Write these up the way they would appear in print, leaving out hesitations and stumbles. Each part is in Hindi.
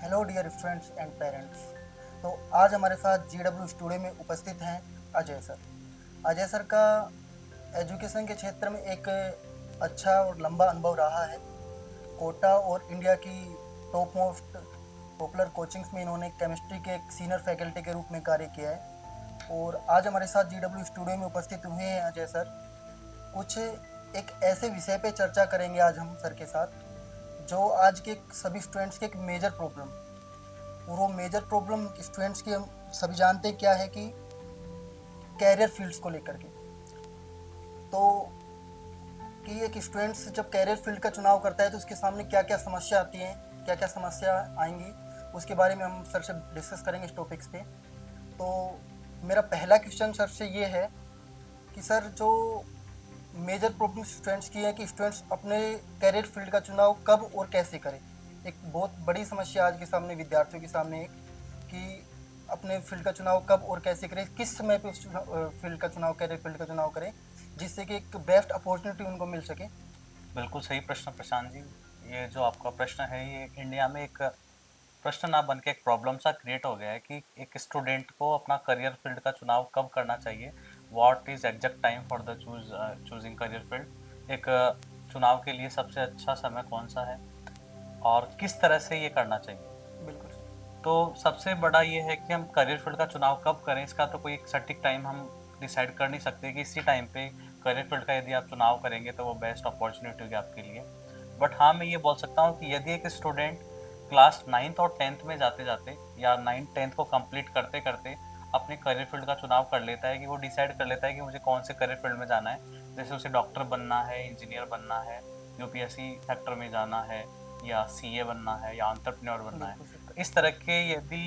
Hello dear students and parents. तो आज हमारे साथ GW स्टूडियो में उपस्थित हैं अजय सर। अजय सर का एजुकेशन के क्षेत्र में एक अच्छा और लंबा अनुभव रहा है। कोटा और इंडिया की टॉप मोस्ट पॉपुलर कोचिंग्स में इन्होंने केमिस्ट्री के एक सीनियर फैकल्टी के रूप में कार्य किया है और आज हमारे साथ GW स्टूडियो में उपस्थित हुए हैं अजय सर। कुछ एक ऐसे विषय पे चर्चा करेंगे आज हम सर के साथ जो आज के सभी स्टूडेंट्स के एक मेजर प्रॉब्लम, और वो मेजर प्रॉब्लम स्टूडेंट्स की हम सभी जानते हैं क्या है कि कैरियर फील्ड्स को लेकर के। तो कि एक स्टूडेंट्स जब कैरियर फील्ड का चुनाव करता है तो उसके सामने क्या क्या समस्या आती हैं, क्या क्या समस्या आएंगी, उसके बारे में हम सर से डिस्कस करेंगे इस टॉपिक्स पे। तो मेरा पहला क्वेश्चन सर से ये है कि सर जो मेजर प्रॉब्लम स्टूडेंट्स की है कि स्टूडेंट्स अपने कैरियर फील्ड का चुनाव कब और कैसे करें। एक बहुत बड़ी समस्या आज के सामने विद्यार्थियों के सामने एक कि अपने फील्ड का चुनाव कब और कैसे करें, किस समय पे उस फील्ड का चुनाव, कैरियर फील्ड का चुनाव करें जिससे कि एक बेस्ट अपॉर्चुनिटी उनको मिल सके। बिल्कुल सही प्रश्न प्रशांत जी। ये जो आपका प्रश्न है ये इंडिया में एक प्रश्न ना बन के एक प्रॉब्लम सा क्रिएट हो गया है कि एक स्टूडेंट को अपना करियर फील्ड का चुनाव कब करना चाहिए। What is exact time for the choosing career field. एक चुनाव के लिए सबसे अच्छा समय कौन सा है और किस तरह से ये करना चाहिए। बिल्कुल सर। तो सबसे बड़ा ये है कि हम करियर फील्ड का चुनाव कब करें, इसका तो कोई एक सटीक टाइम हम डिसाइड कर नहीं सकते कि इसी टाइम पे करियर फील्ड का यदि आप चुनाव करेंगे तो वो बेस्ट अपॉर्चुनिटी होगी आपके लिए। बट हाँ, मैं ये बोल सकता हूँ कि यदि एक स्टूडेंट क्लास 9th और 10th में जाते जाते या 9th 10th को कंप्लीट करते करते अपने करियर फील्ड का चुनाव कर लेता है, कि वो डिसाइड कर लेता है कि मुझे कौन से करियर फील्ड में जाना है, जैसे उसे डॉक्टर बनना है, इंजीनियर बनना है, यूपीएससी सेक्टर में जाना है, या सीए बनना है, या एंटरप्रेन्योर बनना है। बिल्कुल सर। तो इस तरह के यदि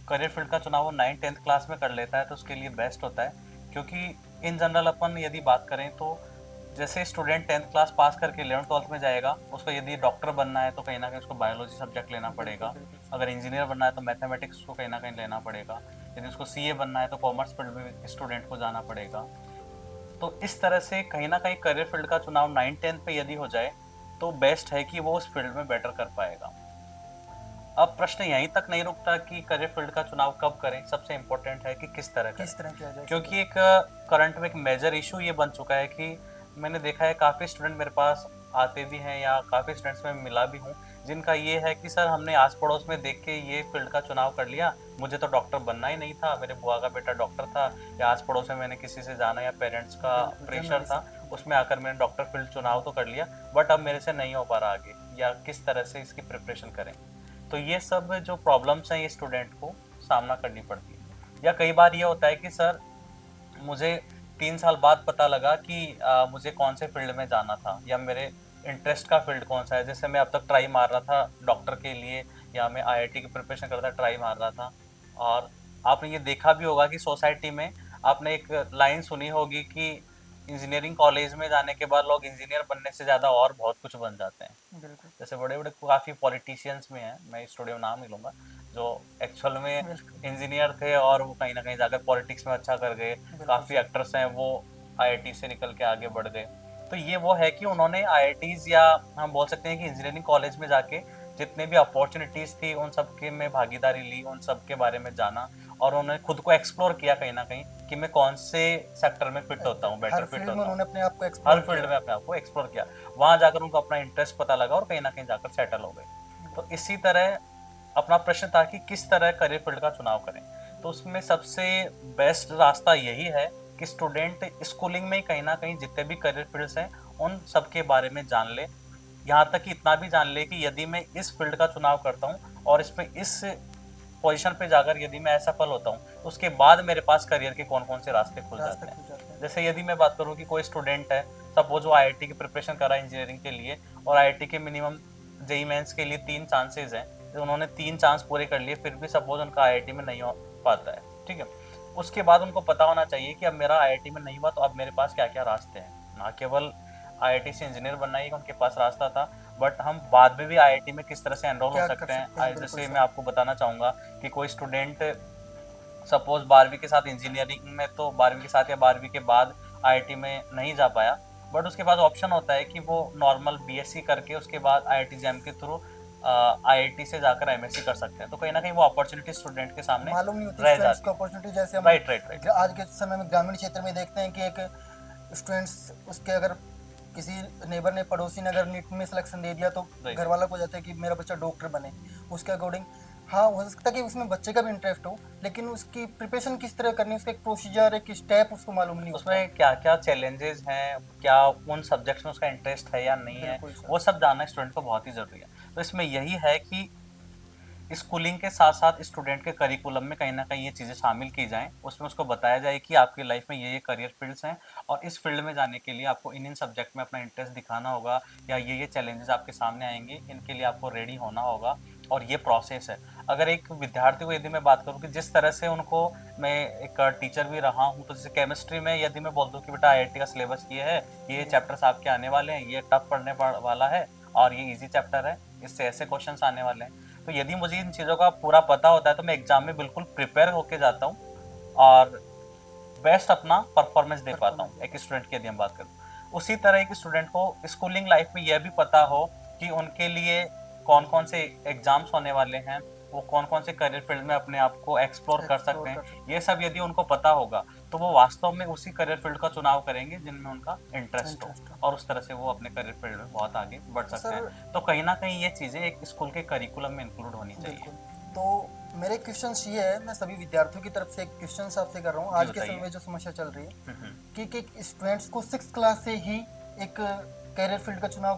करियर फील्ड का चुनाव वो 9th 10th क्लास में कर लेता है तो उसके लिए बेस्ट होता है। क्योंकि इन जनरल अपन यदि बात करें तो जैसे स्टूडेंट 10th क्लास पास करके 11th 12th में जाएगा, उसको यदि डॉक्टर बनना है तो कहीं ना कहीं उसको बायोलॉजी सब्जेक्ट लेना बिल्कुल पड़ेगा। बिल्कुल अगर इंजीनियर बनना है तो मैथमेटिक्स उसको कहीं ना कहीं लेना पड़ेगा। यदि उसको सीए बनना है तो कॉमर्स फील्ड में स्टूडेंट को जाना पड़ेगा। तो इस तरह से कहीं ना कहीं करियर फील्ड का चुनाव 9th 10th पे यदि हो जाए तो बेस्ट है कि वो उस फील्ड में बेटर कर पाएगा। अब प्रश्न यहीं तक नहीं रुकता कि करियर फील्ड का चुनाव कब करें, सबसे इम्पोर्टेंट है कि किस तरह करें। किस तरह किया जाए, सही क्योंकि बात। एक करंट में एक मेजर इशू ये बन चुका है कि मैंने देखा है काफ़ी स्टूडेंट मेरे पास आते भी हैं या काफ़ी स्टूडेंट्स में मिला भी हूँ जिनका ये है कि सर हमने आस पड़ोस में देख के ये फील्ड का चुनाव कर लिया, मुझे तो डॉक्टर बनना ही नहीं था, मेरे बुआ का बेटा डॉक्टर था, या आस पड़ोस में मैंने किसी से जाना या पेरेंट्स का बिल्कुल प्रेशर जनरली था, सर। उसमें आकर मैंने डॉक्टर फील्ड चुनाव तो कर लिया, बट अब मेरे से नहीं हो पा रहा आगे, या किस तरह से इसकी प्रिपरेशन करें। तो ये सब जो प्रॉब्लम्स हैं ये स्टूडेंट को सामना करनी पड़ती है। या कई बार ये होता है कि सर मुझे 3 साल बाद पता लगा कि मुझे कौन से फील्ड में जाना था या मेरे इंटरेस्ट का फील्ड कौन सा है। जैसे मैं अब तक ट्राई मार रहा था डॉक्टर के लिए, या मैं आईआईटी की प्रिपरेशन कर रहा था, ट्राई मार रहा था। और आपने ये देखा भी होगा कि सोसाइटी में आपने एक लाइन सुनी होगी कि इंजीनियरिंग कॉलेज में जाने के बाद लोग इंजीनियर बनने से ज़्यादा और बहुत कुछ बन जाते हैं। बिल्कुल जैसे बड़े बड़े काफ़ी पॉलिटिशियंस में हैं, मैं स्टूडियो नाम नहीं लूँगा, जो एक्चुअल में बिल्कुल इंजीनियर थे और वो कहीं ना कहीं जाकर पॉलिटिक्स में अच्छा कर गए। बिल्कुल काफ़ी सर। एक्टर्स हैं वो आईआईटी से निकल के आगे बढ़ गए। तो ये वो है कि उन्होंने आईआईटीज या हम बोल सकते हैं कि इंजीनियरिंग कॉलेज में जाके जितने भी अपॉर्चुनिटीज थी उन सब के में भागीदारी ली, उन सब के बारे में जाना, और उन्होंने खुद को एक्सप्लोर किया कहीं ना कहीं कि मैं कौन से सेक्टर में फिट होता हूँ, एग्जैक्ट बेटर हर फिट फील्ड में होता हूँ। उन्होंने अपने आप को हर एक्सप्लोर फील्ड किया। में अपने आप को एक्सप्लोर किया, वहां जाकर उनको अपना इंटरेस्ट पता लगा और कहीं ना कहीं जाकर सेटल हो गए। तो इसी तरह अपना प्रश्न था कि किस तरह करियर फील्ड का चुनाव करें। तो उसमें सबसे बेस्ट रास्ता यही है कि स्टूडेंट स्कूलिंग में ही कहीं ना कहीं जितने भी करियर फील्ड्स हैं उन सब के बारे में जान ले। यहाँ तक कि इतना भी जान ले कि यदि मैं इस फील्ड का चुनाव करता हूँ और इसमें इस पोजीशन पे जाकर यदि मैं असफल होता हूँ तो उसके बाद मेरे पास करियर के कौन कौन से रास्ते खुल रास्ते जाते हैं। खुल जाते हैं। जैसे यदि मैं बात करूँ कि कोई स्टूडेंट है, सपोज वो आईआईटी की प्रिपरेशन कर रहा है इंजीनियरिंग के लिए, और आईआईटी के मिनिमम जेई मेंस के लिए 3 चांसेस हैं, तो उन्होंने 3 चांस पूरे कर लिए, फिर भी सपोज उनका आईआईटी में नहीं हो पाता है, ठीक है। उसके बाद उनको पता होना चाहिए कि अब मेरा आईआईटी में नहीं हुआ तो अब मेरे पास क्या क्या रास्ते हैं। ना केवल आईआईटी से इंजीनियर बनना ही उनके पास रास्ता था, बट हम बाद में भी आईआईटी में किस तरह से एनरोल हो क्या कर सकते सकते हैं, हैं। बिल्कुल जैसे मैं सर। आपको बताना चाहूँगा कि कोई स्टूडेंट सपोज 12वीं के साथ इंजीनियरिंग में, तो 12वीं के साथ या 12वीं के बाद आईआईटी में नहीं जा पाया, बट उसके पास ऑप्शन होता है कि वो नॉर्मल बीएससी करके उसके बाद आईआईटी जैम के थ्रू आईआईटी से जाकर एमएससी कर सकते हैं, तो कहीं ना कहीं वो अपॉर्चुनिटी स्टूडेंट के सामने मालूम नहीं होती रह स्टूडेंट्स जाती को है। अपॉर्चुनिटी। जैसे हम राइट राइट राइट। आज के समय में ग्रामीण क्षेत्र में देखते हैं कि एक स्टूडेंट्स उसके अगर किसी नेबर ने पड़ोसी ने अगर नीट में सिलेक्शन दे दिया तो Right. घर वाला को जाता है कि मेरा बच्चा डॉक्टर बने उसके अकॉर्डिंग। हाँ, हो सकता है कि उसमें बच्चे का भी इंटरेस्ट हो, लेकिन उसकी प्रिपरेशन किस तरह करनी है, उसका एक प्रोसीजर एक स्टेप उसको मालूम नहीं होता। उसमें क्या क्या चैलेंजेस हैं, क्या उन सब्जेक्ट्स में उसका इंटरेस्ट है या नहीं है, बिल्कुल वो सर। सब जानना स्टूडेंट को बहुत ही ज़रूरी है। तो इसमें यही है कि स्कूलिंग के साथ साथ स्टूडेंट के करिकुलम में कहीं ना कहीं ये चीज़ें शामिल की जाएं, उसमें उसको बताया जाए कि आपकी लाइफ में ये करियर फील्ड्स हैं और इस फील्ड में जाने के लिए आपको इन इन सब्जेक्ट में अपना इंटरेस्ट दिखाना होगा, या ये चैलेंजेस आपके सामने आएंगे, इनके लिए आपको रेडी होना होगा और ये प्रोसेस है। अगर एक विद्यार्थी को यदि मैं बात करूँ कि जिस तरह से उनको, मैं एक टीचर भी रहा हूँ, तो जैसे केमिस्ट्री में यदि मैं बोल दूँ कि बेटा आईआईटी का सिलेबस ये है, ये चैप्टर्स आपके आने वाले हैं, ये टफ पढ़ने वाला है और ये इजी चैप्टर है, इससे ऐसे क्वेश्चंस आने वाले हैं, तो यदि मुझे इन चीज़ों का पूरा पता होता है तो मैं एग्जाम में बिल्कुल प्रिपेयर होके जाता हूँ और बेस्ट अपना परफॉर्मेंस दे पाता हूँ। एक स्टूडेंट की यदि हम बात करें, उसी तरह एक स्टूडेंट को स्कूलिंग लाइफ में यह भी पता हो कि उनके लिए कौन कौन से एग्जाम्स होने वाले हैं, वो कौन कौन से करियर फील्ड में अपने आप को एक्सप्लोर कर सकते हैं, ये सब यदि उनको पता होगा तो वो वास्तव में उसी करियर फील्ड का चुनाव करेंगे जिनमें उनका इंटरेस्ट हो, और उस तरह से वो अपने करियर फील्ड में बहुत आगे बढ़ सकते हैं। तो कहीं ना कहीं ये चीज़ें एक स्कूल के करिकुलम में इंक्लूड होनी चाहिए। तो मेरे क्वेश्चन ये है, मैं सभी विद्यार्थियों की तरफ से एक क्वेश्चन आपसे कर रहा हूँ। आज के समय में जो समस्या चल रही है कि स्टूडेंट्स को 6th क्लास से ही एक कैरियर फील्ड का चुनाव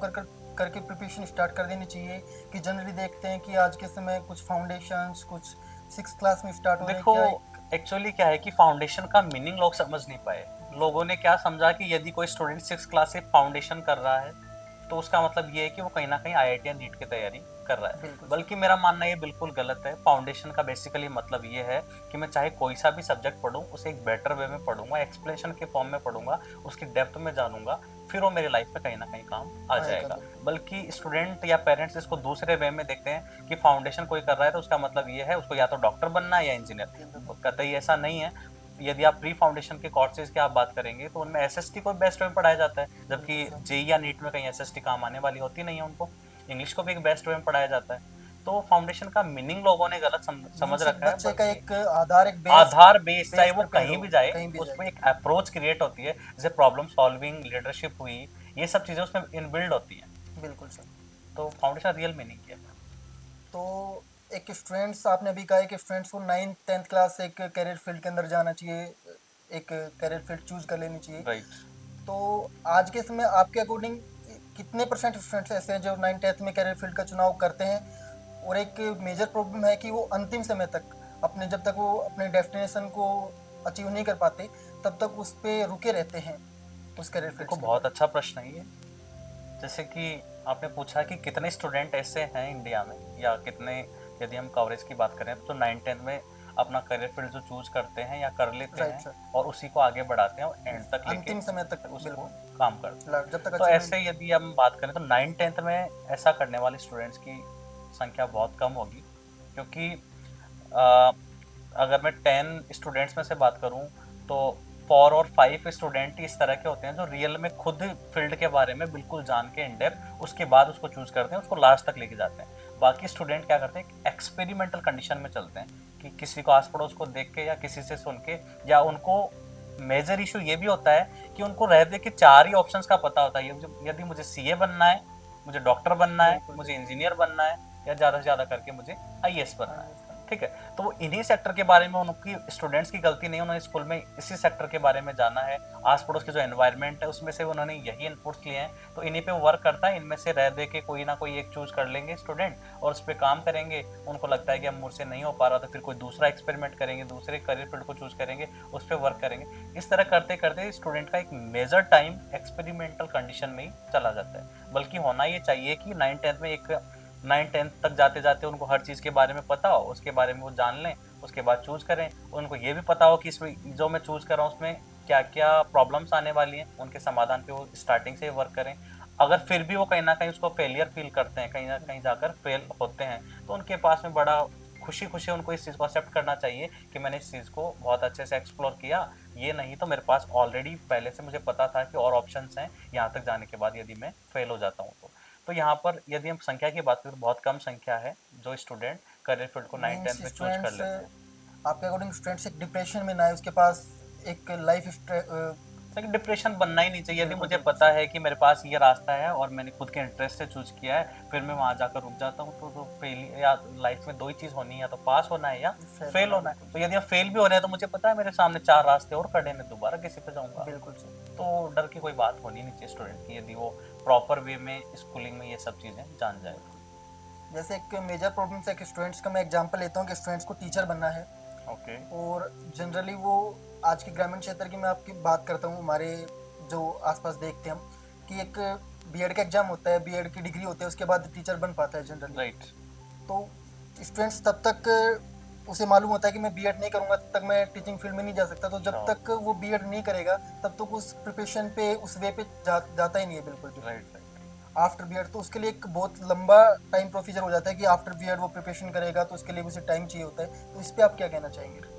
करके प्रिपरेशन स्टार्ट कर देनी चाहिए, कि जनरली देखते हैं कि आज के समय कुछ फाउंडेशंस कुछ 6th क्लास में स्टार्ट हो रहे हैं। देखो एक्चुअली क्या है कि फाउंडेशन का मीनिंग लोग समझ नहीं पाए। लोगों ने क्या समझा कि यदि कोई स्टूडेंट 6th क्लास से फाउंडेशन कर रहा है तो उसका मतलब ये है कि वो कहीं ना कहीं आईआईटी या नीट की तैयारी कर रहा है, बल्कि मेरा मानना ये बिल्कुल गलत है। फाउंडेशन का बेसिकली मतलब ये है कि मैं चाहे कोई सा भी सब्जेक्ट पढूं उसे एक बेटर वे में पढ़ूंगा, एक्सप्लेनेशन के फॉर्म में पढ़ूंगा, उसकी डेप्थ में जानूंगा, फिर वो मेरी लाइफ में कहीं ना कहीं काम आ जाएगा। बल्कि स्टूडेंट या पेरेंट्स इसको दूसरे वे में देखते हैं कि फाउंडेशन कोई कर रहा है तो उसका मतलब ये है उसको या तो डॉक्टर बनना है या इंजीनियर। कतई ऐसा नहीं है। यदि आप प्री फाउंडेशन के कोर्सेज की आप बात करेंगे तो उनमें एसएसटी को बेस्ट वे में पढ़ाया जाता है, जबकि जेई या नीट में कहीं एसएसटी काम आने वाली होती नहीं है उनको। इंग्लिश को भी एक बेस्ट वे में पढ़ाया जाता है। तो फाउंडेशन का मीनिंग लोगों ने गलत समझ रखा है। बच्चे का एक आधार, एक आधार बेस चाहे वो कहीं भी जाए, उसमें एक अप्रोच क्रिएट होती है, जैसे प्रॉब्लम सॉल्विंग, लीडरशिप हुई, ये सब चीजें उसमें इनबिल्ड होती हैं। बिल्कुल सर। तो फाउंडेशन रियल मीनिंग क्या है? तो एक स्टूडेंट्स, आपने अभी कहा है कि स्टूडेंट्स को 9th 10th क्लास से एक कैरियर फील्ड के अंदर जाना चाहिए, एक कैरियर फील्ड चूज कर लेनी चाहिए। राइट। तो आज के समय आपके अकॉर्डिंग कितने परसेंट स्टूडेंट्स ऐसे हैं जो 9th 10th में कैरियर फील्ड का चुनाव करते हैं, और एक मेजर प्रॉब्लम है कि वो अंतिम समय तक अपने, जब तक वो अपने डेस्टिनेशन को अचीव नहीं कर पाते तब तक उस पर रुके रहते हैं उस कैरियर फील्ड को। बहुत अच्छा प्रश्न है ये। जैसे कि आपने पूछा कि कितने स्टूडेंट ऐसे हैं इंडिया में, या कितने, यदि हम कवरेज की बात करें तो 9th 10th में अपना करियर फील्ड जो चूज करते हैं या कर लेते हैं और उसी को आगे बढ़ाते हैं और एंड तक लेके अंतिम समय तक उसको काम करते हैं। जब तक। तो ऐसे यदि हम बात करें तो 9th 10th में ऐसा करने वाले स्टूडेंट्स की संख्या बहुत कम होगी, क्योंकि अगर मैं 10 स्टूडेंट्स में से बात करूं तो 4 और 5 स्टूडेंट इस तरह के होते हैं जो रियल में खुद फील्ड के बारे में बिल्कुल जान के इन डेप्थ उसके बाद उसको चूज करते हैं, उसको लास्ट तक लेके जाते हैं। बाकी स्टूडेंट क्या करते हैं, एक्सपेरिमेंटल कंडीशन में चलते हैं कि किसी को आस पड़ोस को देख के या किसी से सुन के, या उनको मेजर इशू ये भी होता है कि उनको रह दे के 4 ही ऑप्शंस का पता होता है। यदि मुझे सीए बनना है, मुझे डॉक्टर बनना है, मुझे इंजीनियर बनना है, या ज़्यादा से ज़्यादा करके मुझे आईएएस बनना है, ठीक है। तो वो इन्हीं सेक्टर के बारे में, उनकी स्टूडेंट्स की गलती नहीं, उन्होंने स्कूल में इसी सेक्टर के बारे में जाना है, आस पड़ोस के जो एनवायरनमेंट है उसमें से उन्होंने यही इनपुट्स लिए हैं, तो इन्हीं पे वर्क करता है। इनमें से रह दे के कोई ना कोई एक चूज कर लेंगे स्टूडेंट और उस पर काम करेंगे। उनको लगता है कि अब मुझसे नहीं हो पा रहा तो फिर कोई दूसरा एक्सपेरिमेंट करेंगे, दूसरे करियर फील्ड को चूज करेंगे, उस पर वर्क करेंगे। इस तरह करते करते स्टूडेंट का एक मेजर टाइम एक्सपेरिमेंटल कंडीशन में ही चला जाता है। बल्कि होना ये चाहिए कि 9th 10th में एक 9th 10th तक जाते जाते उनको हर चीज़ के बारे में पता हो, उसके बारे में वो जान लें, उसके बाद चूज करें। उनको ये भी पता हो कि इसमें जो मैं चूज कर रहा हूँ उसमें क्या क्या प्रॉब्लम्स आने वाली हैं, उनके समाधान पे वो स्टार्टिंग से वर्क करें। अगर फिर भी वो कहीं ना कहीं उसको फेलियर फील करते हैं, कहीं ना कहीं जाकर फेल होते हैं, तो उनके पास में बड़ा खुशी खुशी उनको इस चीज़ को एक्सेप्ट करना चाहिए कि मैंने इस चीज़ को बहुत अच्छे से एक्सप्लोर किया, ये नहीं तो मेरे पास ऑलरेडी पहले से मुझे पता था कि और ऑप्शंस हैं, यहाँ तक जाने के बाद यदि मैं फेल हो जाता हूँ तो यहाँ पर यदि हम संख्या की बात करें तो बहुत कम संख्या है जो स्टूडेंट करियर फील्ड को 9 मीन्स 10 में चूज कर स्टूडेंट्स, लेते हैं। आपके अकॉर्डिंग स्टूडेंट्स एक डिप्रेशन में ना है, उसके पास एक लाइफ लेकिन डिप्रेशन बनना ही नहीं चाहिए। यदि बिल्कुल मुझे बिल्कुल पता है कि मेरे पास ये रास्ता है और मैंने खुद के इंटरेस्ट से चूज किया है, फिर मैं वहां जाकर रुक जाता हूँ, तो फेल या लाइफ में दो ही चीज होनी है, या तो पास होना है या फेल फेल होना, होना है। बिल्कुल तो यदि हम फेल भी हो रहे हैं तो मुझे पता है मेरे सामने 4 रास्ते और खड़े हैं, मैं दोबारा किसी पे जाऊंगा। बिल्कुल सही। तो डर की कोई बात होनी नहीं चाहिए स्टूडेंट की, यदि वो प्रॉपर वे में स्कूलिंग में ये सब चीजें जान जाए। जैसे एक मेजर प्रॉब्लम है कि स्टूडेंट्स का, मैं एग्जांपल लेता हूँ कि स्टूडेंट्स को टीचर बनना है, ओके। और जनरली वो आज के ग्रामीण क्षेत्र की मैं आपकी बात करता हूँ, हमारे जो आसपास देखते हैं हम कि एक बीएड का एग्जाम होता है, बीएड की डिग्री होती है, उसके बाद टीचर बन पाता है जनरली। राइट। तो स्टूडेंट्स तब तक उसे मालूम होता है कि मैं बीएड नहीं करूंगा तब तक मैं टीचिंग फील्ड में नहीं जा सकता, तो जब हाँ। तक वो बीएड नहीं करेगा तब तक उस प्रिपरेशन पे, उस वे पे जाता ही नहीं है बिल्कुल भी। राइट। राइट। आफ्टर बीएड तो उसके लिए एक बहुत लंबा टाइम प्रोसीजर हो जाता है कि आफ्टर बीएड वो प्रिपरेशन करेगा, तो उसके लिए भी उसे टाइम चाहिए होता है। तो इस पे आप क्या कहना चाहेंगे?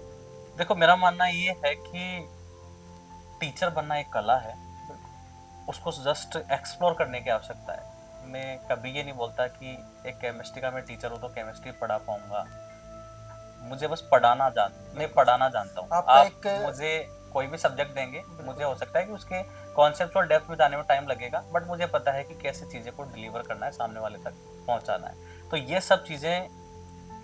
देखो मेरा मानना ये है कि टीचर बनना एक कला है, उसको जस्ट एक्सप्लोर करने की आवश्यकता है। मैं कभी ये नहीं बोलता कि एक केमिस्ट्री का मैं टीचर हूँ तो केमिस्ट्री पढ़ा पाऊंगा। मुझे बस मैं पढ़ाना जानता हूँ। आपका आप एक मुझे कोई भी सब्जेक्ट देंगे, मुझे हो सकता है कि उसके कॉन्सेप्चुअल डेप्थ में जाने में टाइम लगेगा, बट मुझे पता है कि कैसे चीज़ें को डिलीवर करना है, सामने वाले तक पहुँचाना है। तो ये सब चीज़ें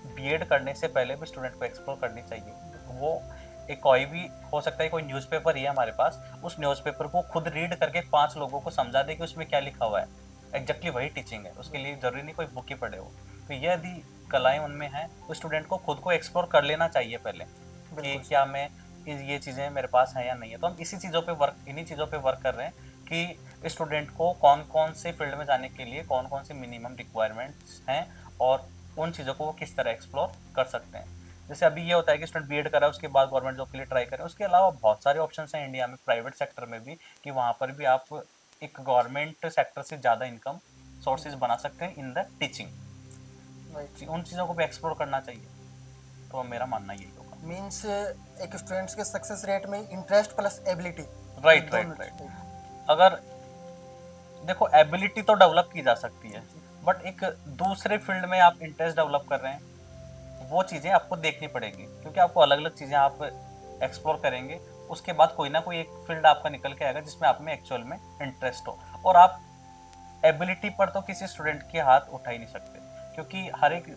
बीएड करने से पहले भी स्टूडेंट को एक्सप्लोर करनी चाहिए। वो एक कोई भी हो सकता है, कोई न्यूज़पेपर ही है हमारे पास, उस न्यूज़पेपर को खुद रीड करके 5 लोगों को समझा दे कि उसमें क्या लिखा हुआ है, एग्जैक्टली वही टीचिंग है। उसके लिए जरूरी नहीं कोई बुक ही पढ़े हो। तो ये यदि कलाएं उनमें हैं तो स्टूडेंट को खुद को एक्सप्लोर कर लेना चाहिए पहले कि क्या मैं ये चीज़ें मेरे पास हैं या नहीं है। तो हम इन्हीं चीज़ों पे वर्क कर रहे हैं कि स्टूडेंट को कौन कौन से फील्ड में जाने के लिए कौन कौन से मिनिमम रिक्वायरमेंट्स हैं और उन चीज़ों को वो किस तरह एक्सप्लोर कर सकते हैं। जैसे अभी ये होता है कि स्टूडेंट बीएड करा, उसके बाद गवर्नमेंट जॉब के लिए ट्राई करें। उसके अलावा बहुत सारे ऑप्शन हैं इंडिया में, प्राइवेट सेक्टर में भी, कि वहाँ पर भी आप एक गवर्नमेंट सेक्टर से ज़्यादा इनकम सोर्सेज बना सकते हैं इन द टीचिंग। उन चीज़ों को भी एक्सप्लोर करना चाहिए। तो मेरा मानना यही होगा। मीन्स एक स्टूडेंट्स के सक्सेस रेट में इंटरेस्ट प्लस एबिलिटी। राइट। अगर देखो एबिलिटी तो डेवलप की जा सकती है, बट एक दूसरे फील्ड में आप इंटरेस्ट डेवलप कर रहे हैं, वो चीज़ें आपको देखनी पड़ेगी, क्योंकि आपको अलग अलग चीज़ें आप एक्सप्लोर करेंगे, उसके बाद कोई ना कोई एक फील्ड आपका निकल के आएगा जिसमें आप में एक्चुअल में इंटरेस्ट हो। और आप एबिलिटी पर तो किसी स्टूडेंट के हाथ उठा ही नहीं सकते, क्योंकि हर एक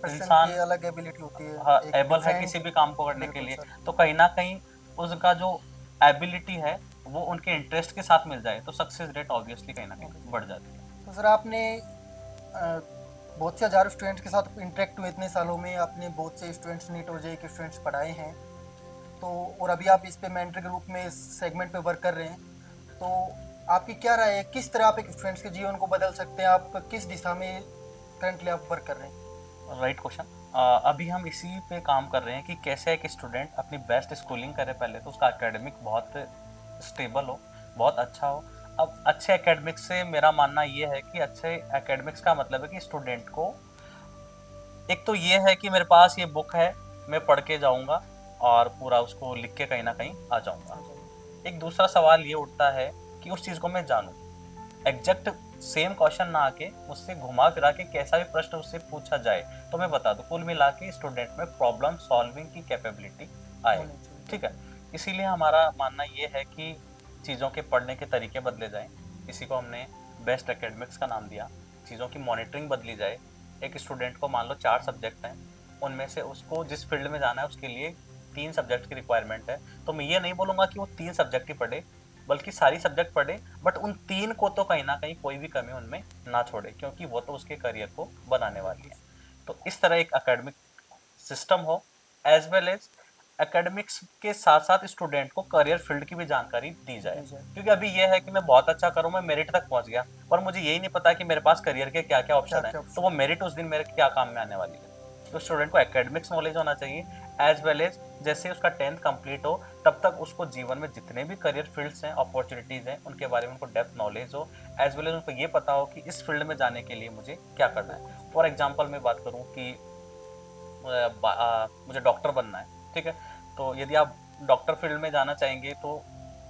इंसान अलग एबिलिटी होती है, हाँ, एबल है किसी भी काम को करने के लिए। तो कहीं ना कहीं उसका जो एबिलिटी है वो उनके इंटरेस्ट के साथ मिल जाए तो सक्सेस रेट ऑब्वियसली कहीं ना कहीं बढ़ जाती है। तो सर आपने बहुत से हज़ारों स्टूडेंट्स के साथ इंटरेक्ट हुए इतने सालों में, आपने बहुत से स्टूडेंट्स, नीट और जेईई के स्टूडेंट्स पढ़ाए हैं, तो और अभी आप इस पे मेंटर के रूप में इस सेगमेंट पे वर्क कर रहे हैं, तो आपकी क्या राय है, किस तरह आप एक स्टूडेंट्स के जीवन को बदल सकते हैं, आप किस दिशा में करंटली आप वर्क कर रहे हैं? Right question. अभी हम इसी पे काम कर रहे हैं कि कैसे एक स्टूडेंट अपनी बेस्ट स्कूलिंग करे। पहले तो उसका एकेडमिक बहुत स्टेबल हो, बहुत अच्छा हो। अब अच्छे एकेडमिक्स से मेरा मानना ये है कि अच्छे एकेडमिक्स का मतलब है कि स्टूडेंट को एक तो ये है कि मेरे पास ये बुक है, मैं पढ़ के जाऊँगा और पूरा उसको लिख के कहीं ना कहीं आ जाऊँगा। एक दूसरा सवाल ये उठता है कि उस चीज़ को मैं जानूँ, एग्जैक्ट सेम क्वेश्चन ना आके मुझसे घुमा फिरा के कैसा भी प्रश्न उससे पूछा जाए तो मैं बता दूँ। कुल मिला के स्टूडेंट में प्रॉब्लम सॉल्विंग की कैपेबिलिटी आए, ठीक है। इसीलिए हमारा मानना ये है कि चीज़ों के पढ़ने के तरीके बदले जाएं। इसी को हमने बेस्ट एकेडमिक्स का नाम दिया। चीज़ों की मॉनिटरिंग बदली जाए। एक स्टूडेंट को मान लो 4 सब्जेक्ट हैं, उनमें से उसको जिस फील्ड में जाना है उसके लिए 3 सब्जेक्ट की रिक्वायरमेंट है, तो मैं ये नहीं बोलूँगा कि वो 3 सब्जेक्ट ही पढ़े, बल्कि सारी सब्जेक्ट पढ़े, बट उन 3 को तो कहीं ना कहीं कोई भी कमी उनमें ना छोड़े, क्योंकि वो तो उसके करियर को बनाने वाली है। तो इस तरह एक एकेडमिक सिस्टम हो, एज वेल एज एकेडमिक्स के साथ साथ स्टूडेंट को करियर फील्ड की भी जानकारी दी जाए। क्योंकि अभी ये है कि मैं बहुत अच्छा करूँ, मैं मेरिट तक पहुंच गया, पर मुझे यही नहीं पता कि मेरे पास करियर के क्या क्या ऑप्शन है, तो वो मेरिट उस दिन मेरे क्या काम में आने वाली है। तो स्टूडेंट को एकेडमिक्स नॉलेज होना चाहिए, एज वेल एज जैसे उसका 10th कंप्लीट हो तब तक उसको जीवन में जितने भी करियर फील्ड्स हैं, अपॉर्चुनिटीज़ हैं, उनके बारे में उनको डेप्थ नॉलेज हो, एज वेल एज उनको ये पता हो कि इस फील्ड में जाने के लिए मुझे क्या करना है। फॉर एग्जाम्पल मैं बात करूँ कि मुझे डॉक्टर बनना है, ठीक है। तो यदि आप डॉक्टर फील्ड में जाना चाहेंगे तो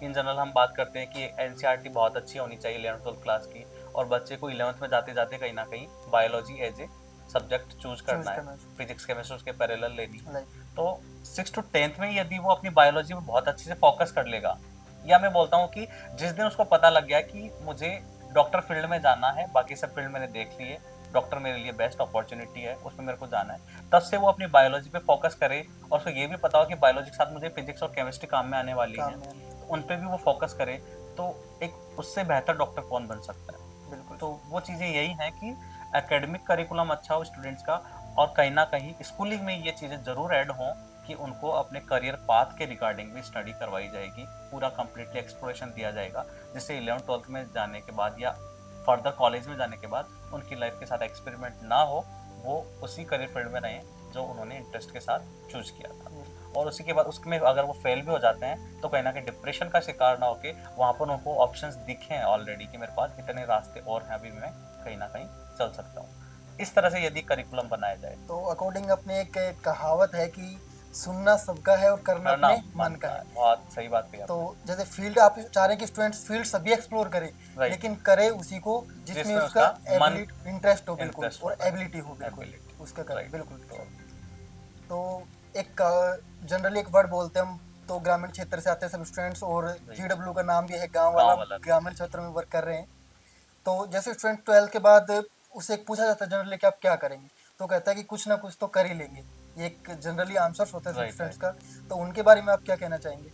इन जनरल हम बात करते हैं कि एनसीईआरटी बहुत अच्छी होनी चाहिए 11th 12th क्लास की, और बच्चे को 11th में जाते जाते कहीं ना कहीं biology as a subject choose करना है, फिजिक्स केमिस्ट्री उसके पैरेलल लेनी है, तो 6 to 10th में यदि वो अपनी बायोलॉजी में बहुत अच्छे से फोकस कर लेगा, या मैं बोलता हूँ कि जिस दिन उसको पता लग गया कि मुझे डॉक्टर फील्ड में जाना है, बाकी सब फील्ड मैंने देख ली है, डॉक्टर मेरे लिए बेस्ट अपॉर्चुनिटी है, उसमें मेरे को जाना है, तब से वो अपनी बायोलॉजी पे फोकस करे, और उसको ये भी पता हो कि बायोलॉजी के साथ मुझे फिजिक्स और केमिस्ट्री काम में आने वाली है, तो उन पे भी वो फोकस करे, तो एक उससे बेहतर डॉक्टर कौन बन सकता है। बिल्कुल। तो वो चीज़ें यही हैं कि एकेडमिक करिकुलम अच्छा हो स्टूडेंट्स का, और कहीं ना कहीं स्कूलिंग में ये चीज़ें जरूर ऐड हों कि उनको अपने करियर पाथ के रिगार्डिंग भी स्टडी करवाई जाएगी, पूरा कंप्लीटली एक्सप्लोरेशन दिया जाएगा, जिससे 11th-12th में जाने के बाद या फर्दर कॉलेज में जाने के बाद उनकी लाइफ के साथ एक्सपेरिमेंट ना हो, वो उसी करियर फील्ड में रहें जो उन्होंने इंटरेस्ट के साथ चूज किया था, और उसी के बाद उसमें अगर वो फेल भी हो जाते हैं तो कहीं ना कहीं डिप्रेशन का शिकार ना होके वहाँ पर उनको ऑप्शंस दिखें ऑलरेडी कि मेरे पास इतने रास्ते और हैं, अभी मैं कहीं ना कहीं चल सकता हूँ। इस तरह से यदि करिकुलम बनाया जाए तो अकॉर्डिंग अपने एक कहावत है कि सुनना सबका है और करना अपने मन का है। बहुत सही बात कही। तो जैसे फील्ड आप चाह रहे हैं कि स्टूडेंट्स फील्ड सभी एक्सप्लोर करें, लेकिन करे उसी को जिसमें उसका इंटरेस्ट हो, बिल्कुल, और एबिलिटी हो, बिल्कुल उसका करें, बिल्कुल। तो एक जनरली एक वर्ड बोलते हैं हम, तो ग्रामीण क्षेत्र से आते हैं सब स्टूडेंट्स, और GW का नाम भी है गांव वाला, ग्रामीण क्षेत्र में वर्क कर रहे हैं। तो जैसे स्टूडेंट 12th के बाद उसे पूछा जाता है जनरली कि आप क्या करेंगे, तो कहता है कि कुछ ना कुछ तो कर ही लेंगे, ये एक जनरली आंसर्स होता है स्टूडेंट्स का। तो उनके बारे में आप क्या कहना चाहेंगे?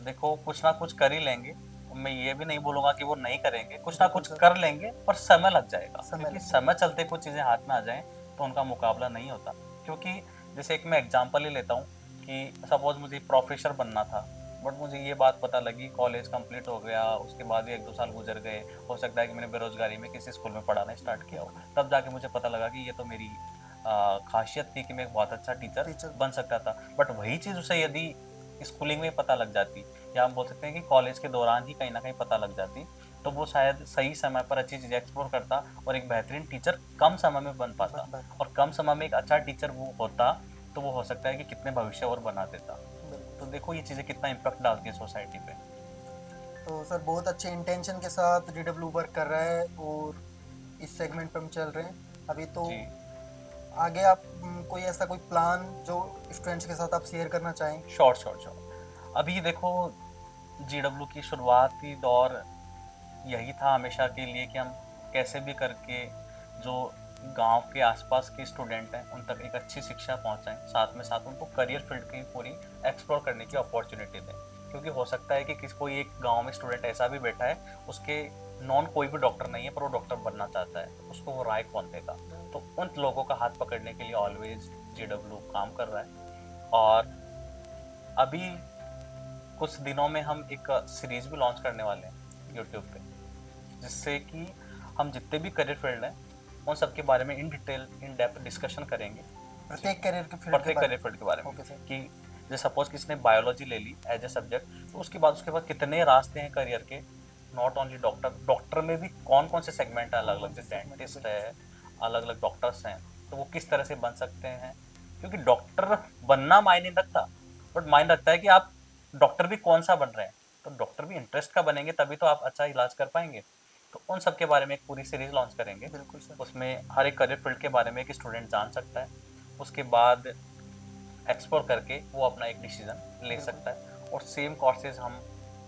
देखो, कुछ ना कुछ कर ही लेंगे, मैं ये भी नहीं बोलूंगा कि वो नहीं करेंगे, कुछ ना कुछ कर लेंगे, पर समय लग जाएगा, क्योंकि समय चलते कुछ चीजें हाथ में आ जाएं तो उनका मुकाबला नहीं होता। क्योंकि जैसे एक मैं एग्जांपल ही लेता हूँ कि सपोज मुझे प्रोफेसर बनना था, बट मुझे ये बात पता लगी, कॉलेज कंप्लीट हो गया, उसके बाद भी 1-2 साल गुजर गए, हो सकता है कि मैंने बेरोजगारी में किसी स्कूल में पढ़ाना स्टार्ट किया हो, तब जाके मुझे पता लगा कि ये तो मेरी खासियत थी कि मैं एक बहुत अच्छा टीचर बन सकता था। बट वही चीज़ उसे यदि स्कूलिंग में पता लग जाती, या हम बोल सकते हैं कि कॉलेज के दौरान ही कहीं ना कहीं पता लग जाती, तो वो शायद सही समय पर अच्छी चीज़ें एक्सप्लोर करता और एक बेहतरीन टीचर कम समय में बन पाता, और कम समय में एक अच्छा टीचर वो होता तो वो हो सकता है कि कितने भविष्य और बना देता। तो देखो ये चीज़ें कितना इम्पैक्ट डालती है सोसाइटी पे। तो सर बहुत अच्छे इंटेंशन के साथ GW वर्क कर रहा है, और इस सेगमेंट पे हम चल रहे हैं अभी। तो आगे आप कोई ऐसा कोई प्लान जो स्टूडेंट्स के साथ आप शेयर करना चाहें? श्योर। अभी देखो, GW की शुरुआती दौर यही था हमेशा के लिए कि हम कैसे भी करके जो गांव के आसपास के स्टूडेंट हैं उन तक एक अच्छी शिक्षा पहुंचाएं, साथ में साथ उनको करियर फील्ड की पूरी एक्सप्लोर करने की अपॉर्चुनिटी दें। क्योंकि हो सकता है कि किसी कोई एक गांव में स्टूडेंट ऐसा भी बैठा है, उसके नॉन कोई भी डॉक्टर नहीं है, पर वो डॉक्टर बनना चाहता है, तो उसको वो राय कौन देगा। तो उन लोगों का हाथ पकड़ने के लिए ऑलवेज GW काम कर रहा है। और अभी कुछ दिनों में हम एक सीरीज भी लॉन्च करने वाले हैं यूट्यूब पे, जिससे कि हम जितने भी करियर फील्ड हैं उन सब के बारे में in detail in depth discussion करेंगे, प्रत्येक करियर फील्ड के बारे में। कि जैसे सपोज किसी ने बायोलॉजी ले ली एज ए सब्जेक्ट, तो उसके बाद कितने रास्ते हैं करियर के, नॉट ओनली डॉक्टर में भी कौन कौन से सेगमेंट है, अलग अलग, जैसे डेंटिस्ट है, अलग अलग डॉक्टर्स हैं, तो वो किस तरह से बन सकते हैं। क्योंकि डॉक्टर बनना मायने नहीं रखता, बट मायने रखता है कि आप डॉक्टर भी कौन सा बन रहे हैं। तो डॉक्टर भी इंटरेस्ट का बनेंगे तभी तो आप अच्छा इलाज कर पाएंगे। तो उन सब के बारे में एक पूरी सीरीज लॉन्च करेंगे। बिल्कुल सर। उसमें हर एक करियर फील्ड के बारे में एक स्टूडेंट जान सकता है, उसके बाद एक्सप्लोर करके वो अपना एक डिसीजन ले सकता है। और सेम कोर्सेज हम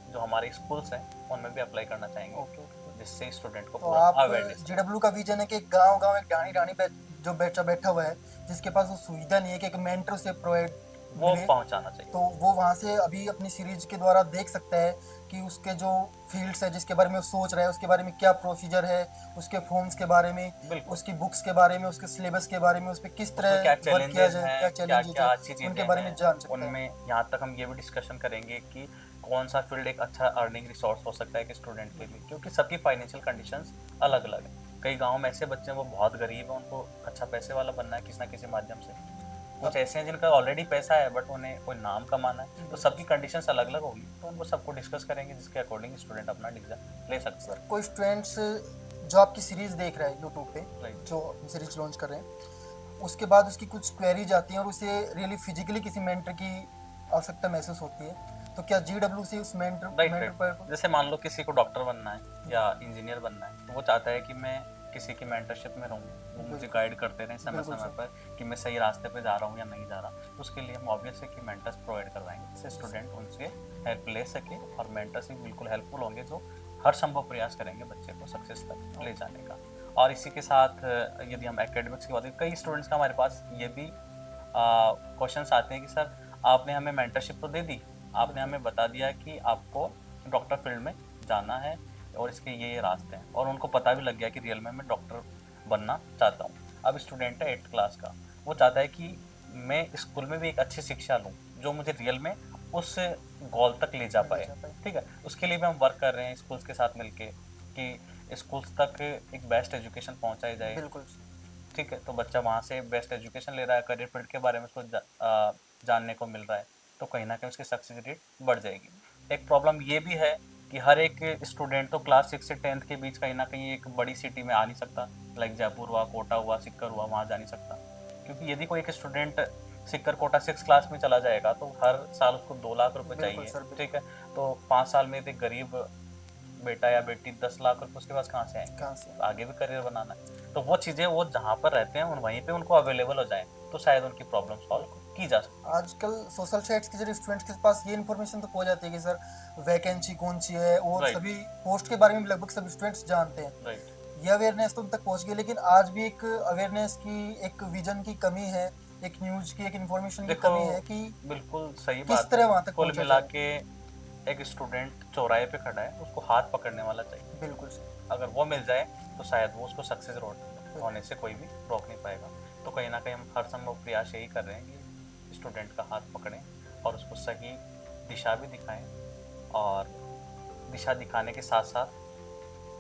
जो हमारे स्कूल्स हैं उनमें भी अप्लाई करना चाहेंगे, जिससे स्टूडेंट को पूरा अवेयरनेस। GW का विजन है कि गांव एक डाणी जो बच्चा बैठा हुआ है जिसके पास वो सुविधा नहीं है कि एक मेंटर से प्रोवाइड वो पहुंचाना चाहिए, तो वो वहाँ से अभी अपनी सीरीज के द्वारा देख सकता है कि उसके जो फील्ड्स है जिसके बारे में वो सोच रहा है उसके बारे में क्या प्रोसीजर है, उसके फॉर्म्स के बारे में, उसकी बुक्स के बारे में, उसके सिलेबस के बारे में, उस पर किस तरह वर्क किया जाए, क्या चैलेंजेस है, उनके बारे में जान सकता है। उनमें यहाँ तक हम ये भी डिस्कशन करेंगे कि कौन सा फील्ड एक अच्छा अर्निंग रिसोर्स हो सकता है कि स्टूडेंट के लिए, क्योंकि सबकी फाइनेंशियल कंडीशंस अलग अलग है। कई गाँव में ऐसे बच्चे हैं वो बहुत गरीब है, उनको अच्छा पैसे वाला बनना है किसी ना किसी माध्यम से, कुछ ऐसे हैं जिनका ऑलरेडी पैसा है बट उन्हें कोई नाम कमाना है। तो सबकी कंडीशंस अलग अलग होगी, तो उनको सबको डिस्कस करेंगे जिसके अकॉर्डिंग स्टूडेंट अपना डिसीजन ले सकते हैं। कोई स्टूडेंट्स जो आपकी सीरीज देख रहा है यूट्यूब पे, जो सीरीज लॉन्च कर रहे हैं, उसके बाद उसकी कुछ क्वेरीज आती हैं और उसे रियली फिजिकली किसी मेंटर की आवश्यकता महसूस होती है, तो क्या GW से उस मेंटर पर, जैसे मान लो किसी को डॉक्टर बनना है या इंजीनियर बनना है, वो चाहता है कि मैं किसी की मेंटरशिप में रहूँ, वो मुझे बिल्कुल। गाइड करते रहें समय बिल्कुल समय सर। पर कि मैं सही रास्ते पे जा रहा हूँ या नहीं जा रहा। तो उसके लिए हम ऑब्वियस है कि मेंटर्स प्रोवाइड करवाएंगे, जिससे स्टूडेंट उनसे हेल्प ले सके, और मेंटर्स भी बिल्कुल हेल्पफुल होंगे जो हर संभव प्रयास करेंगे बच्चे को सक्सेस तक ले जाने का। और इसी के साथ यदि हम एकेडमिक्स की बात करें, कई स्टूडेंट्स का हमारे पास ये भी क्वेश्चंस आते हैं कि सर आपने हमें मेंटरशिप तो दे दी, आपने बिल्कुल। हमें बता दिया कि आपको डॉक्टर फील्ड में जाना है और इसके ये रास्ते हैं, और उनको पता भी लग गया कि रियल में मैं डॉक्टर बनना चाहता हूँ। अब स्टूडेंट है 8th क्लास का, वो चाहता है कि मैं स्कूल में भी एक अच्छी शिक्षा लूँ जो मुझे रियल में उस गोल तक ले जा ले पाए। जा पाए। ठीक है, उसके लिए भी हम वर्क कर रहे हैं स्कूल्स के साथ मिलके कि स्कूल्स तक एक बेस्ट एजुकेशन पहुंचाई जाए। बिल्कुल। ठीक है, तो बच्चा वहाँ से बेस्ट एजुकेशन ले रहा है, करियर फील्ड के बारे में उसको जानने को मिल रहा है, तो कहीं ना कहीं उसकी सक्सेस रेट बढ़ जाएगी। एक प्रॉब्लम ये भी है कि हर एक स्टूडेंट तो क्लास 6 से 10th के बीच कहीं ना कहीं एक बड़ी सिटी में आ नहीं सकता, लाइक जयपुर हुआ, कोटा हुआ, सिक्कर हुआ, वहाँ जा नहीं सकता। क्योंकि यदि कोई एक स्टूडेंट सिक्कर कोटा 6 क्लास में चला जाएगा तो हर साल उसको 2 लाख रुपए बिल्कुल चाहिए। सर। ठीक बिल्कुल। है, तो 5 साल में एक गरीब बेटा या बेटी 10 लाख रुपए उसके पास कहाँ से आएंगे? कहाँ से? तो आगे भी करियर बनाना है, तो वो चीज़ें वो जहाँ पर रहते हैं वहीं पे उनको अवेलेबल हो जाए तो शायद उनकी प्रॉब्लम सॉल्व की जा सकती आजकल सोशल साइट्स के जरिए स्टूडेंट्स के पास ये इन्फॉर्मेशन तो पहुंच जाती है कि सर वैकेंसी कौन सी है, है। और राइट। सभी पोस्ट के बारे में भी लगभग सभी स्टूडेंट्स जानते हैं। राइट। ये अवेयरनेस तो उन तक पहुंच गई, लेकिन आज भी एक अवेयरनेस की, एक विजन की कमी है, एक न्यूज की, एक इन्फॉर्मेशन की देखो, कमी है कि बिल्कुल सही किस बात है। तरह वहां तक कुल पहुंचा मिला जाए। के एक स्टूडेंट चौराहे पे खड़ा है, उसको हाथ पकड़ने वाला चाहिए। बिल्कुल सर। अगर वो मिल जाए तो शायद वो उसको सक्सेस रोड बिल्कुल। होने से कोई भी रोक नहीं पाएगा। तो कहीं ना कहीं हम हर संभव प्रयास यही कर रहे हैं कि स्टूडेंट का हाथ पकड़ें और उसको सही दिशा भी दिखाएं। और दिशा दिखाने के साथ साथ,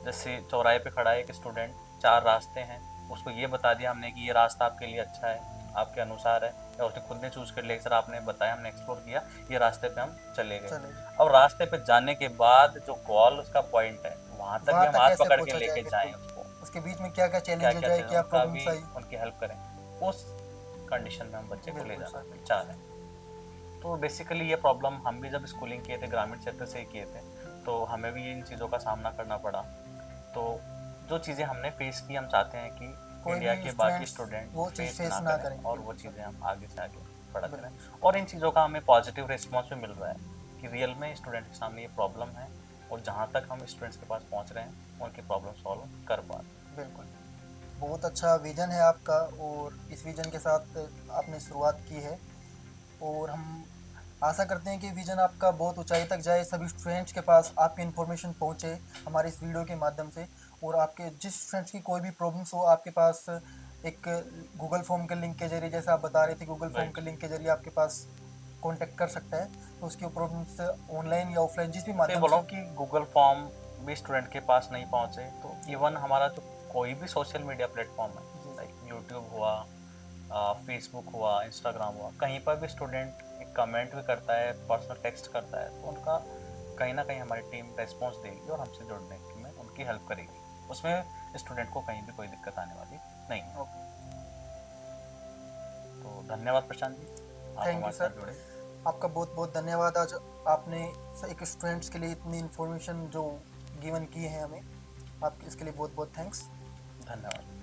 जैसे चौराहे पे खड़ा है एक स्टूडेंट, 4 रास्ते हैं, उसको ये बता दिया हमने कि ये रास्ता आपके लिए अच्छा है, आपके अनुसार है, या उसने खुद ने चूज कर लिया सर आपने बताया, हमने एक्सप्लोर किया, ये रास्ते पे हम चले गए। चलेगा। अब रास्ते पे जाने के बाद जो गोल उसका पॉइंट है वहां तक भी वहां हम तक हाथ कैसे पकड़ के पहुंचा जाए? लेके जाएं बिल्कुल। उसको, उसके बीच में क्या क्या क्या चैलेंजेस क्या आए, चीज़ क्या उनका भी प्रॉब्लम्स आई? उनकी हेल्प करें, उस कंडीशन में हम बच्चे को ले बिल्कुल जाना सर। चाह रहे हैं। तो बेसिकली ये प्रॉब्लम हम भी जब स्कूलिंग किए थे ग्रामीण क्षेत्र से ही किए थे, तो हमें भी इन चीज़ों का सामना करना पड़ा। तो जो चीज़ें हमने फेस की, हम चाहते हैं कि कोई इंडिया भी के बाकी स्टूडेंट्स स्टूडेंट वो चीज़ फेस फेस ना ना करें, करें। और वो बिल्कुल चीज़ें सर। हम आगे से आगे बढ़ाते रहें। बिल्कुल। और इन चीज़ों का हमें पॉजिटिव रिस्पॉन्स भी मिल रहा है कि रियल में स्टूडेंट के सामने ये प्रॉब्लम है, और जहाँ तक हम स्टूडेंट्स के पास पहुँच रहे हैं उनकी प्रॉब्लम सॉल्व कर पा रहे हैं। बिल्कुल। बहुत अच्छा विजन है आपका, और इस विजन के साथ आपने शुरुआत की है, और हम आशा करते हैं कि विजन आपका बहुत ऊंचाई तक जाए, सभी स्टूडेंट्स के पास आपकी इन्फॉर्मेशन पहुंचे हमारे इस वीडियो के माध्यम से, और आपके जिस स्टूडेंट्स की कोई भी प्रॉब्लम्स हो आपके पास एक गूगल फॉर्म के लिंक के जरिए, जैसा आप बता रहे थे, गूगल फॉर्म राइट। के लिंक के जरिए आपके पास कांटेक्ट कर सकता है, तो उसकी प्रॉब्लम्स ऑनलाइन या ऑफलाइन जिस भी तो ये माध्यम बोल रहा से। हूँ कि गूगल फॉर्म भी स्टूडेंट के पास नहीं पहुँचे, तो इवन हमारा जो कोई भी सोशल मीडिया प्लेटफॉर्म है, जी। लाइक यूट्यूब हुआ, फेसबुक हुआ, इंस्टाग्राम हुआ, कहीं पर भी स्टूडेंट एक कमेंट भी करता है, पर्सनल टेक्स्ट करता है, तो उनका कहीं ना कहीं हमारी टीम रेस्पॉन्स देगी और हमसे जुड़ने में उनकी हेल्प करेगी। उसमें स्टूडेंट को कहीं भी कोई दिक्कत आने वाली नहीं है। ओके। तो धन्यवाद प्रशांत जी, आप थैंक यू हमारे सर। साथ जुड़े। आपका बहुत बहुत धन्यवाद। आज आपने एक स्टूडेंट्स के लिए इतनी इन्फॉर्मेशन जो गिवन की है हमें, आपके इसके लिए बहुत बहुत थैंक्स। धन्यवाद।